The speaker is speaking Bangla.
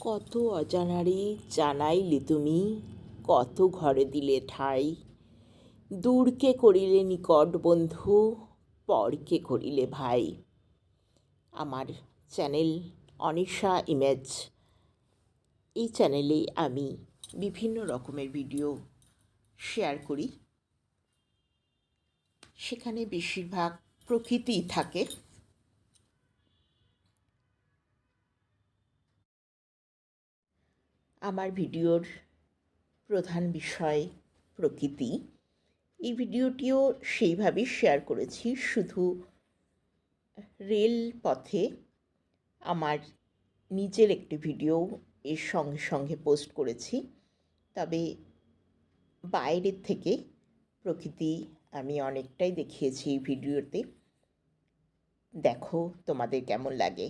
কত অজানারে জানাইলে তুমি, কত ঘরে দিলে ঠাঁই। দূরকে করিলে নিকট বন্ধু, পরকে করিলে ভাই। আমার চ্যানেল অনিশা ইমেজ, এই চ্যানেলে আমি বিভিন্ন রকমের ভিডিও শেয়ার করি। সেখানে বেশিরভাগ প্রকৃতিই থাকে। আমার ভিডিওর প্রধান বিষয় প্রকৃতি। এই ভিডিওটিও সেইভাবেই শেয়ার করেছি, শুধু রেল পথে আমার নিজের একটি ভিডিও এর সঙ্গে সঙ্গে পোস্ট করেছি। তবে বাইরের থেকে প্রকৃতি আমি অনেকটাই দেখিয়েছি এই ভিডিওতে। দেখো তোমাদের কেমন লাগে।